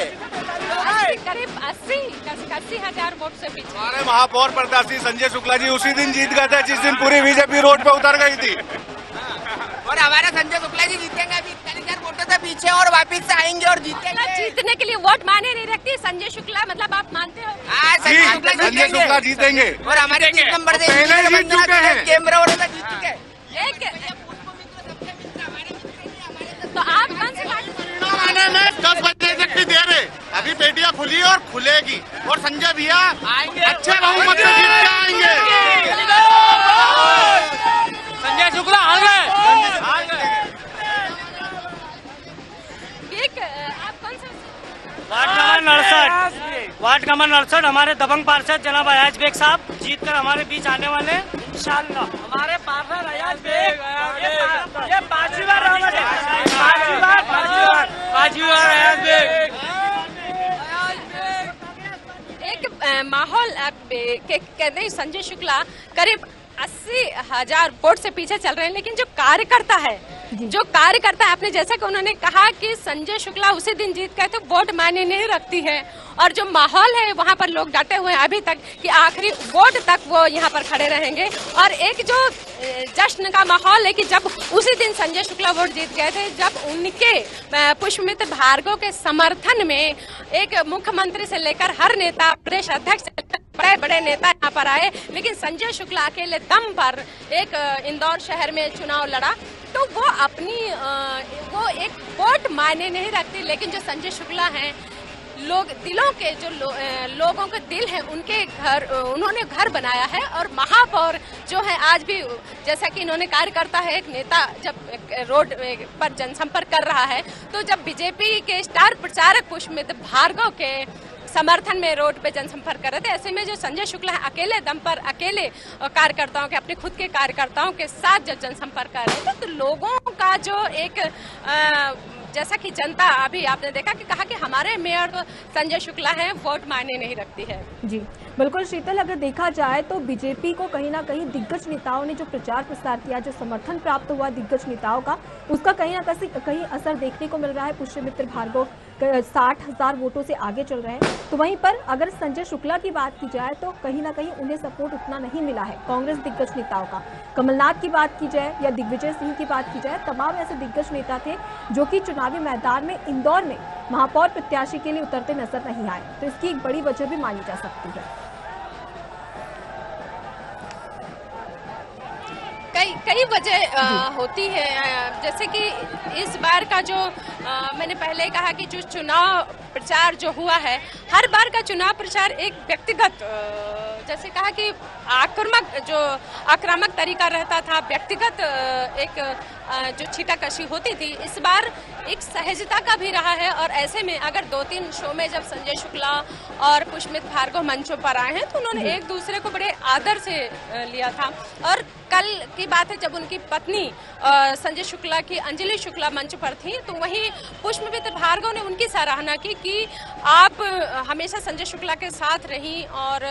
करीब 80 हजार वोट से पीछे। हमारे महापौर प्रत्याशी संजय शुक्ला जी उसी दिन जीत गए थे जिस दिन पूरी बीजेपी रोड पे उतर गई थी। और हमारे संजय शुक्ला जी जीतेंगे, अभी 41 वोटों से पीछे और वापिस से आएंगे और जीतेंगे। जीतने के लिए वोट माने नहीं रखती संजय शुक्ला, मतलब आप मानते हो? संजय शुक्ला जीतेंगे। और हमारे 30 नंबर से कैमरा और जीत चुके हैं। तो आप कौन से आने में 10 बजे तक की देर है, अभी पेटियां खुली और खुलेगी, और संजय भैया अच्छे बहुमत से जीत के आएंगे। संजय शुक्ला आ गए। आप कौन से? वार्ड नंबर 69 हमारे दबंग पार्षद जनाब अयाज बेग साहब जीत कर हमारे बीच आने वाले हैं इंशाअल्लाह। हमारे पार्षद अयाज बेग ये 5वीं बार अयाज बेग। एक माहौल कहते हैं संजय शुक्ला करीब 80,000 वोट से पीछे चल रहे हैं, लेकिन जो कार्यकर्ता है आपने जैसा कि उन्होंने कहा कि संजय शुक्ला उसी दिन जीत गए तो वोट मायने नहीं रखती है, और जो माहौल है वहां पर लोग डटे हुए हैं अभी तक कि आखिरी वोट तक वो यहाँ पर खड़े रहेंगे। और एक जो जश्न का माहौल है कि जब उसी दिन संजय शुक्ला वोट जीत गए थे, जब उनके पुष्पमित्र भार्गव के समर्थन में एक मुख्यमंत्री से लेकर हर नेता, प्रदेश अध्यक्ष, बड़े बड़े नेता यहाँ पर आए, लेकिन संजय शुक्ला अकेले दम पर एक इंदौर शहर में चुनाव लड़ा, तो वो वो एक वोट मायने नहीं रखती। लेकिन जो संजय शुक्ला हैं, लोग दिलों के जो लोगों के दिल हैं उनके घर, उन्होंने घर बनाया है। और महापौर जो है आज भी, जैसा कि इन्होंने कार्यकर्ता है, एक नेता जब रोड पर जनसंपर्क कर रहा है, तो जब बीजेपी के स्टार प्रचारक पुष्पमित्र भार्गव के समर्थन में रोड पे जनसंपर्क कर रहे थे, ऐसे में जो संजय शुक्ला है अकेले दम पर, अकेले कार्यकर्ताओं के, अपने खुद के कार्यकर्ताओं के साथ जब जनसंपर्क कर रहे थे, तो लोगों का जो एक जैसा कि जनता, अभी आपने देखा कि कहा कि हमारे मेयर संजय शुक्ला हैं, वोट मायने नहीं रखती है। जी बिल्कुल शीतल, अगर देखा जाए तो बीजेपी को कहीं ना कहीं दिग्गज नेताओं ने जो प्रचार प्रसार किया, जो समर्थन प्राप्त हुआ दिग्गज नेताओं का, उसका कहीं ना कहीं असर देखने को मिल रहा है। पुष्पमित्र भार्गव 60,000 वोटों से आगे चल रहे हैं। तो वहीं पर अगर संजय शुक्ला की बात की जाए तो कहीं ना कहीं उन्हें सपोर्ट उतना नहीं मिला है कांग्रेस दिग्गज नेताओं का। कमलनाथ की बात की जाए या दिग्विजय सिंह की बात की जाए, तमाम ऐसे दिग्गज नेता थे जो कि चुनावी मैदान में इंदौर में महापौर प्रत्याशी के लिए उतरते नजर नहीं आए। तो इसकी एक बड़ी वजह भी मानी जा सकती है। कई वजह होती है, जैसे कि इस बार का जो मैंने पहले कहा कि जो चुनाव प्रचार जो हुआ है, हर बार का चुनाव प्रचार एक व्यक्तिगत, जैसे कहा कि आक्रामक तरीका रहता था, व्यक्तिगत एक जो छीटाकशी होती थी। इस बार एक सहजता का भी रहा है, और ऐसे में अगर 2-3 शो में जब संजय शुक्ला और पुष्पमित्र भार्गव मंचों पर आए हैं तो उन्होंने एक दूसरे को बड़े आदर से लिया था। और कल की बात है जब उनकी पत्नी संजय शुक्ला की अंजलि शुक्ला मंच पर थी, तो वहीं पुष्पमित्र भार्गव ने उनकी सराहना की कि आप हमेशा संजय शुक्ला के साथ रहीं। और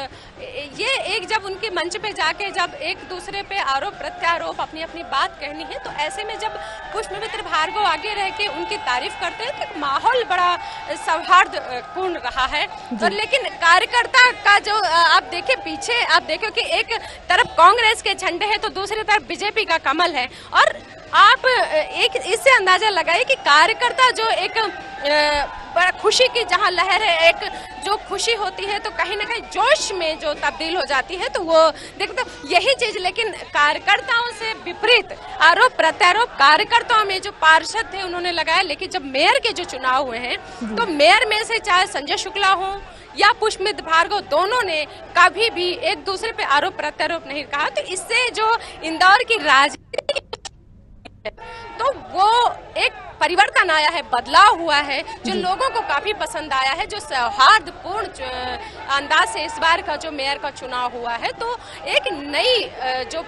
ये एक जब उनके मंच पे जाके जब एक दूसरे पे आरोप प्रत्यारोप अपनी अपनी बात कहनी है, तो ऐसे में जब पुष्पमित्र भार्गव आगे रह के उनकी तारीफ करते हैं तो माहौल बड़ा सौहार्दपूर्ण रहा है। और लेकिन कार्यकर्ता का जो आप देखें पीछे, आप देखो कि एक तरफ कांग्रेस के झंडे हैं तो दूसरी तरफ बीजेपी का कमल है। और आप एक इससे अंदाजा लगाइए कि कार्यकर्ता जो एक बड़ा खुशी की जहां लहर है, एक जो खुशी होती है तो कहीं ना कहीं जोश में जो तब्दील हो जाती है, तो वो देखते यही चीज। लेकिन कार्यकर्ताओं से विपरीत आरोप प्रत्यारोप कार्यकर्ताओं में जो पार्षद थे उन्होंने लगाया। लेकिन जब मेयर के जो चुनाव हुए हैं तो मेयर में से चाहे संजय शुक्ला हो या पुष्पमित्र भार्गव, दोनों ने कभी भी एक दूसरे पे आरोप प्रत्यारोप नहीं कहा। तो इससे जो इंदौर की राजनीति तो वो एक परिवर्तन आया है, बदलाव हुआ है, जो लोगों को काफी पसंद आया है, जो सौहार्दपूर्ण अंदाज से इस बार का जो मेयर का चुनाव हुआ है। तो एक नई जो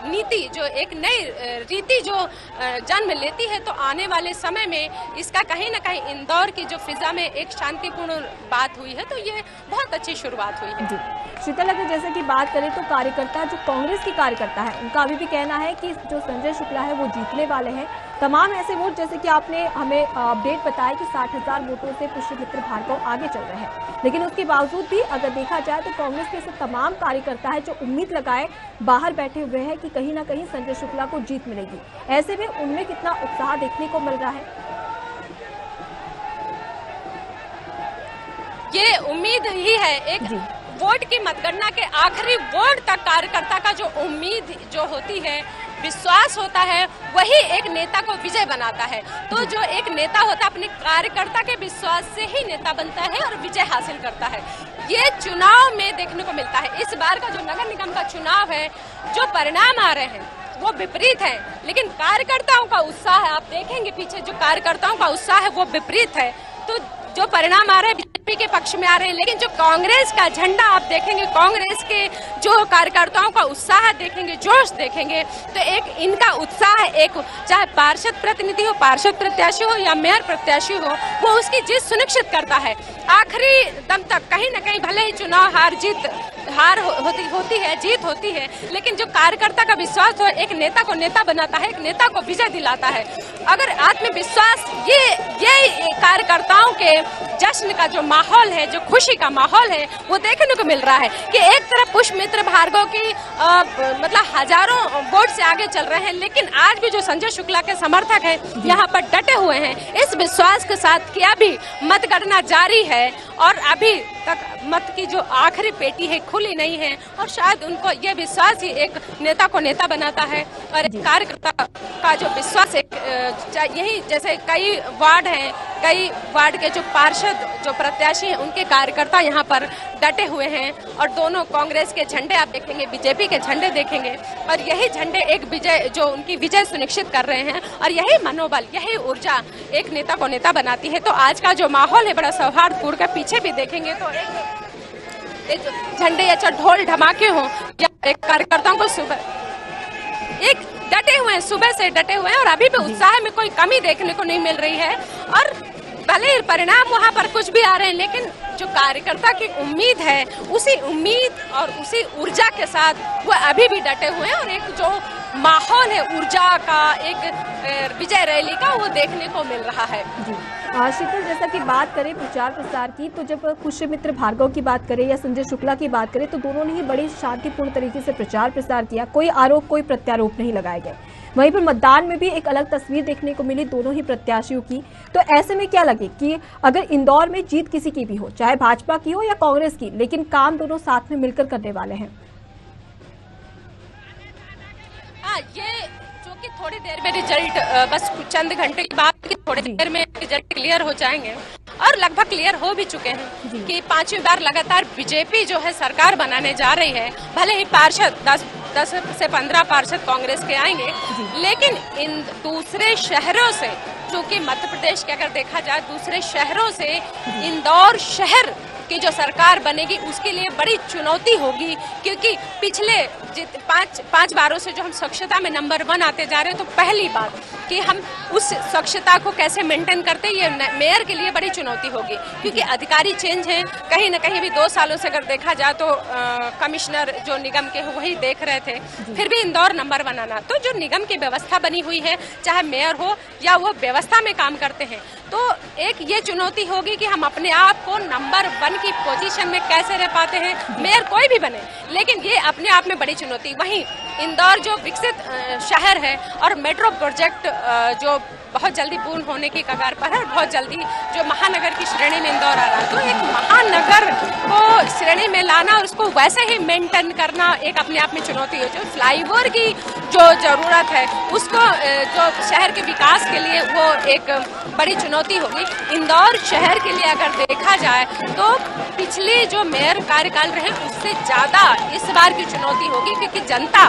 नीति, जो एक नई रीति जो जन्म लेती है, तो आने वाले समय में इसका कहीं ना कहीं इंदौर की जो फिजा में एक शांतिपूर्ण बात हुई है, तो ये बहुत अच्छी शुरुआत हुई है। शीतल, अगर जैसे कि बात करें तो कार्यकर्ता, जो कांग्रेस के कार्यकर्ता है, उनका अभी भी कहना है कि जो संजय शुक्ला है वो जीतने वाले हैं। तमाम ऐसे वोट, जैसे कि आपने हमें अपडेट बताया कि 60,000 वोटों से पुष्पमित्र भार्गव आगे चल रहे हैं, लेकिन उसके बावजूद भी अगर देखा जाए तो कांग्रेस के ऐसे तमाम कार्यकर्ता है जो उम्मीद लगाए बाहर बैठे हुए हैं कि कहीं ना कहीं संजय शुक्ला को जीत मिलेगी। ऐसे में उनमें कितना उत्साह देखने को मिल रहा है? ये उम्मीद ही है, एक वोट की मतगणना के आखिरी वोट तक कार्यकर्ता का जो उम्मीद जो होती है, विश्वास होता है, वही एक नेता को विजय बनाता है। तो जो एक नेता होता है, अपने कार्यकर्ता के विश्वास से ही नेता बनता है और विजय हासिल करता है। ये चुनाव में देखने को मिलता है। इस बार का जो नगर निगम का चुनाव है, जो परिणाम आ रहे हैं वो विपरीत है, लेकिन कार्यकर्ताओं का उत्साह, आप देखेंगे पीछे जो कार्यकर्ताओं का उत्साह है वो विपरीत है। तो जो परिणाम आ रहे हैं बीजेपी के पक्ष में आ रहे हैं, लेकिन जो कांग्रेस का झंडा आप देखेंगे, कांग्रेस के जो कार्यकर्ताओं का उत्साह देखेंगे, जोश देखेंगे, तो एक इनका उत्साह, एक चाहे पार्षद प्रतिनिधि हो, पार्षद प्रत्याशी हो या मेयर प्रत्याशी हो, वो उसकी जीत सुनिश्चित करता है आखिरी दम तक। कहीं न कहीं भले ही चुनाव हार होती है, जीत होती है, लेकिन जो कार्यकर्ता का विश्वास हो, एक नेता को नेता बनाता है, एक नेता को विजय दिलाता है। अगर आत्मविश्वास, ये कार्यकर्ताओं के जश्न का जो माहौल है, जो खुशी का माहौल है, वो देखने को मिल रहा है कि एक तरफ पुष्पमित्र भार्गव की मतलब हजारों वोट से आगे चल रहे हैं, लेकिन आज भी जो संजय शुक्ला के समर्थक हैं यहाँ पर डटे हुए हैं, इस विश्वास के साथ कि अभी मतगणना जारी है और अभी तक मत की जो आखिरी पेटी है खुली नहीं है, और शायद उनको ये विश्वास ही एक नेता को नेता बनाता है। और एक कार्यकर्ता का जो विश्वास है, यही जैसे कई वार्ड हैं, कई वार्ड के जो पार्षद, जो प्रत्याशी हैं, उनके कार्यकर्ता यहाँ पर डटे हुए हैं, और दोनों कांग्रेस के झंडे आप देखेंगे, बीजेपी के झंडे देखेंगे, और यही झंडे एक विजय, जो उनकी विजय सुनिश्चित कर रहे हैं, और यही मनोबल, यही ऊर्जा एक नेता को नेता बनाती है। तो आज का जो माहौल है बड़ा सौहार्दपूर्ण का, पीछे भी देखेंगे तो एक झंडे या ढोल धमाके हो, या एक कार्यकर्ताओं को सुबह एक डटे हुए हैं, सुबह से डटे हुए हैं, और अभी भी उत्साह में कोई कमी देखने को नहीं मिल रही है। और भले ही परिणाम वहाँ पर कुछ भी आ रहे हैं, लेकिन जो कार्यकर्ता की उम्मीद है, उसी उम्मीद और उसी ऊर्जा के साथ वो अभी भी डटे हुए हैं, और एक जो माहौल है ऊर्जा का, एक विजय रैली का, वो देखने को मिल रहा है। शीतल, जैसा कि बात करें प्रचार प्रसार की, तो जब पुष्पमित्र भार्गव की बात करें या संजय शुक्ला की बात करें, तो दोनों ने ही बड़ी शांतिपूर्ण तरीके से प्रचार प्रसार किया, कोई आरोप, कोई प्रत्यारोप नहीं लगाए गए। वहीं पर मतदान में भी एक अलग तस्वीर देखने को मिली दोनों ही प्रत्याशियों की। तो ऐसे में क्या लगे कि अगर इंदौर में जीत किसी की भी हो, चाहे भाजपा की हो या कांग्रेस की, लेकिन काम दोनों साथ में मिलकर करने वाले हैं? ये जो कि थोड़ी देर में रिजल्ट, बस चंद घंटे की बात की, थोड़ी देर में रिजल्ट क्लियर हो जाएंगे, और लगभग क्लियर हो भी चुके हैं कि 5वीं बार लगातार बीजेपी जो है सरकार बनाने जा रही है। भले ही पार्षद 10 से 15 पार्षद कांग्रेस के आएंगे, लेकिन इन दूसरे शहरों से, चूंकि मध्य प्रदेश के अगर देखा जाए, दूसरे शहरों से इंदौर शहर की जो सरकार बनेगी उसके लिए बड़ी चुनौती होगी, क्योंकि पिछले 5 बारों से जो हम स्वच्छता में नंबर 1 आते जा रहे हैं, तो पहली बात कि हम उस स्वच्छता को कैसे मेंटेन करते हैं, ये मेयर के लिए बड़ी चुनौती होगी, क्योंकि अधिकारी चेंज हैं। कहीं ना कहीं अभी 2 सालों से अगर देखा जाए तो कमिश्नर जो निगम के वही देख रहे थे, फिर भी इंदौर नंबर 1 आना। तो जो निगम की व्यवस्था बनी हुई है, चाहे मेयर हो या वो व्यवस्था में काम करते हैं, तो एक ये चुनौती होगी कि हम अपने आप को नंबर 1 की पोजीशन में कैसे रह पाते हैं, मेयर कोई भी बने, लेकिन ये अपने आप में बड़ी चुनौती। वहीं इंदौर जो विकसित शहर है और मेट्रो प्रोजेक्ट जो बहुत जल्दी पूर्ण होने की कगार पर है और बहुत जल्दी जो महानगर की श्रेणी में इंदौर आ रहा है, तो एक महानगर को श्रेणी में लाना और उसको वैसे ही मेंटेन करना एक अपने आप में चुनौती है। जो फ्लाईओवर की जो जरूरत है उसको जो शहर के विकास के लिए वो एक बड़ी चुनौती होगी। इंदौर शहर के लिए अगर देखा जाए तो पिछले जो मेयर कार्यकाल रहे उससे ज्यादा इस बार की चुनौती होगी, क्योंकि जनता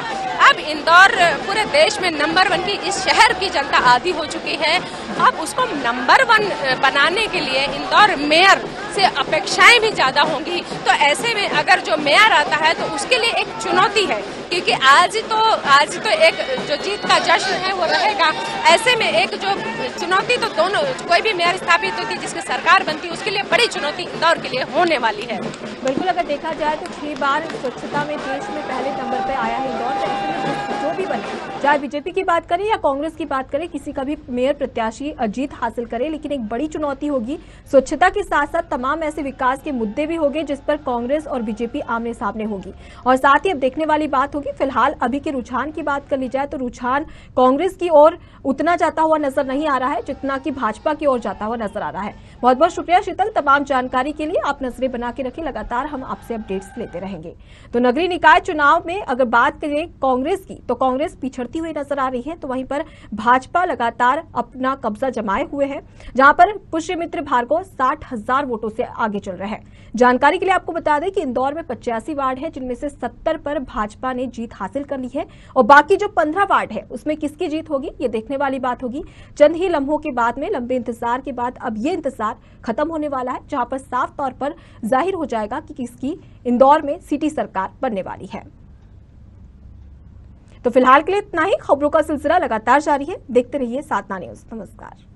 अब इंदौर पूरे देश में नंबर 1 की इस शहर की जनता आदी हो चुकी है। अब उसको नंबर 1 बनाने के लिए इंदौर मेयर से अपेक्षाएं भी ज्यादा होंगी। तो ऐसे में अगर जो मेयर आता है तो उसके लिए एक चुनौती है, क्योंकि आज तो एक जो जीत का जश्न है वो रहेगा। ऐसे में एक जो चुनौती तो दोनों कोई भी मेयर स्थापित होती जिसकी सरकार बनती उसके लिए बड़ी चुनौती इंदौर के लिए होने वाली है। बिल्कुल, अगर देखा जाए तो 6 बार स्वच्छता में देश में पहले नंबर पे आया है इंदौर। तो ऐसे में जो भी बने, चाहे बीजेपी की बात करें या कांग्रेस की बात करें, किसी का भी मेयर प्रत्याशी जीत हासिल करे, लेकिन एक बड़ी चुनौती होगी। स्वच्छता के साथ साथ तमाम ऐसे विकास के मुद्दे भी होंगे जिस पर कांग्रेस और बीजेपी आमने सामने होगी। और साथ ही अब देखने वाली बात होगी, फिलहाल अभी के रुझान की बात कर ली जाए तो रुझान कांग्रेस की ओर उतना जाता हुआ नजर नहीं आ रहा है जितना कि भाजपा की ओर जाता हुआ नजर आ रहा है। बहुत बहुत शुक्रिया शीतल, तमाम जानकारी के लिए। आप नजरें बना के रखें, लगातार हम आपसे अपडेट्स लेते रहेंगे। तो नगरीय निकाय चुनाव में अगर बात करें कांग्रेस की, तो कांग्रेस पिछड़ती हुई नजर आ रही है, तो वहीं पर भाजपा लगातार अपना कब्जा जमाए हुए है, जहां पर पुष्यमित्र भार्गव 60,000 वोटों से आगे चल रहे हैं। जानकारी के लिए आपको बता दें कि इंदौर में 85 वार्ड है, जिनमें से 70 पर भाजपा ने जीत हासिल कर ली है और बाकी जो 15 वार्ड है उसमें किसकी जीत होगी ये देखने वाली बात होगी। चंद ही लम्हों के बाद में, लंबे इंतजार के बाद अब ये इंतजार खत्म होने वाला है, जहां पर साफ तौर पर जाहिर हो जाएगा कि किसकी इंदौर में सिटी सरकार बनने वाली है। तो फिलहाल के लिए इतना ही। खबरों का सिलसिला लगातार जारी है, देखते रहिए साधना न्यूज। नमस्कार।